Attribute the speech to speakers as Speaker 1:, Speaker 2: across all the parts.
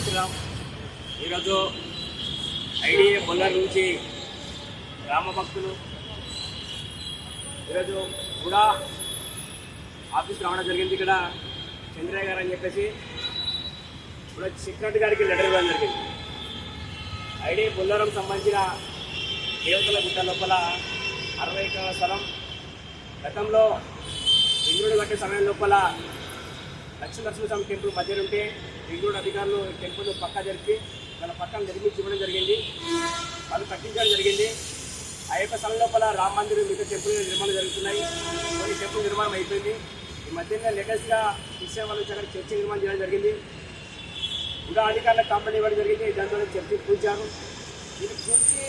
Speaker 1: శ్రీరామ్. ఈరోజు ఐడిఏ బొల్లర్ నుంచి గ్రామ భక్తులు ఈరోజు కూడా ఆఫీస్ రావడం జరిగింది. ఇక్కడ చంద్రయ్య గారు అని చెప్పేసి ఇప్పుడు సెక్రటరీ గారికి లెటర్ ఇవ్వడం జరిగింది. ఐడిఏ బొల్లరం సంబంధించిన దేవతల గుట్ట లోపల 60 ఎకరాల స్థలం గతంలో రింగుడు కట్టే సమయం లోపల లక్ష్మీనరసింహస్వామి టెంపుల్ మధ్యలో ఉంటే రింగుడు అధికారులు టెంపుల్ పక్క జరిపి వాళ్ళ పక్కన నిర్మించి ఇవ్వడం జరిగింది. వాళ్ళు కట్టించడం జరిగింది. ఆ యొక్క స్థలం లోపల రామ మందిరం మిగతా టెంపుల్ నిర్మాణం జరుగుతున్నాయి. కొన్ని టెంపుల్ నిర్మాణం అయిపోయింది. ఈ మధ్యన లేటెస్ట్గా క్రిస్టియన్ వాళ్ళు వచ్చి అక్కడ చర్చి నిర్మాణం చేయడం జరిగింది. ఇంకా అధికారులకు కంప్లైంట్ ఇవ్వడం జరిగింది. దాంతో చర్చి కూర్చారు. ఇది కూర్చి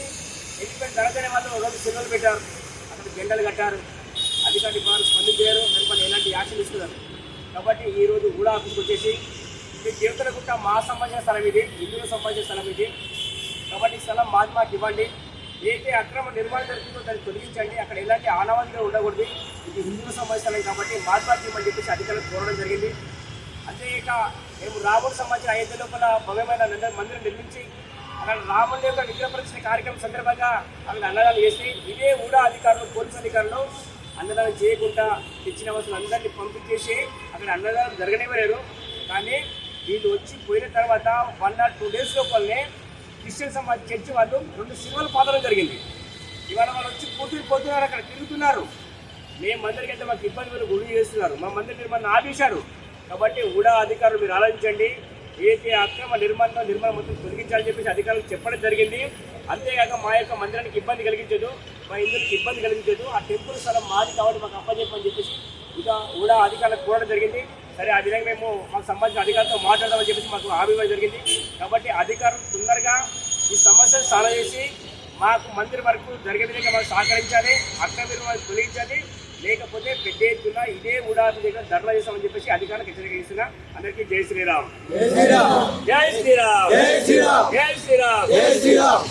Speaker 1: ఎక్స్పెక్ట్ జరగనే మాత్రం రోజు సిగ్నల్ పెట్టారు. అక్కడ జెండాలు కట్టారు. అధికారులు వారు స్పందించారు. దానిపైన ఎలాంటి యాక్షన్ ఇస్తున్నారు. కాబట్టి ఈరోజు కూడా ఆఫీస్కి వచ్చేసి ఇది దేవతల గుట్ట మా సంబంధించిన స్థలం, ఇది హిందువులకు సంబంధించిన స్థలం ఇది. కాబట్టి ఈ స్థలం మాకు ఇవ్వండి. ఏదైతే అక్రమ నిర్మాణం జరుగుతుందో దాన్ని తొలగించండి. అక్కడ ఎలాంటి ఆనవాదిగా ఉండకూడదు. ఇది హిందువులకు సంబంధించిన స్థలం కాబట్టి మాకు ఇవ్వని చెప్పేసి అధికారులు కోరడం జరిగింది. అంతేకాక మేము రాముడికి సంబంధించిన అయోధ్య లోపల భవ్యమైన మందిరం నిర్మించి అక్కడ రాముడి యొక్క విగ్రహ ప్రతిష్ఠ కార్యక్రమం సందర్భంగా అక్కడ అన్నదానం చేసి ఇదే కూడా అధికారులు పోలీసు అధికారులు అన్నదానం చేయకుండా తెచ్చిన వస్తువులు అందరినీ పంపించేసి అక్కడ అన్నదానం జరగనివ్వలేరు. కానీ వీళ్ళు వచ్చి పోయిన తర్వాత 1 or 2 days లోపలనే క్రిస్టియన్ సమాజ్ చర్చి వాళ్ళు 2 సినిమాలు పాతడం జరిగింది. ఇవాళ వాళ్ళు వచ్చి పోతున్నారు, అక్కడ తిరుగుతున్నారు. మేము మందిరికి అయితే మాకు ఇబ్బంది గురి చేస్తున్నారు. మా మందిర నిర్మాణం ఆపేశారు. కాబట్టి కూడా అధికారులు మీరు ఆలోచించండి. ఏదైతే అక్రమ నిర్మాణం మొత్తం తొలగించాలని చెప్పేసి అధికారులకు చెప్పడం జరిగింది. అంతేకాక మా యొక్క మందిరానికి ఇబ్బంది కలిగించదు, మా హిందువులకు ఇబ్బంది కలిగించదు. ఆ టెంపుల్ స్థలం మాది కాబట్టి మాకు అప్పచెప్పని చెప్పేసి కూడా అధికారులకు కోరడం జరిగింది. సరే ఆ విధంగా మేము మాకు సంబంధించిన అధికారులతో మాట్లాడదామని చెప్పేసి మాకు హామీ ఇవ్వడం జరిగింది. కాబట్టి అధికారులు తొందరగా ఈ సమస్యను సాల్వ్ చేసి మాకు మందిరం వరకు జరిగే విధంగా మాకు సహకరించాలి. అక్రమ నిర్మాణాలు తొలగించాలి. లేకపోతే పెద్ద ఎత్తున ఇదే ఉడాది దగ్గర ధర్నా చేస్తామని చెప్పేసి అధికారులకు హెచ్చరిక ఇస్తున్నా. అందరికీ జై శ్రీరామ్.
Speaker 2: జై శ్రీరామ్.
Speaker 1: జై శ్రీరామ్.
Speaker 2: జై శ్రీరామ్.
Speaker 1: జై శ్రీరామ్.
Speaker 2: జై శ్రీరామ్.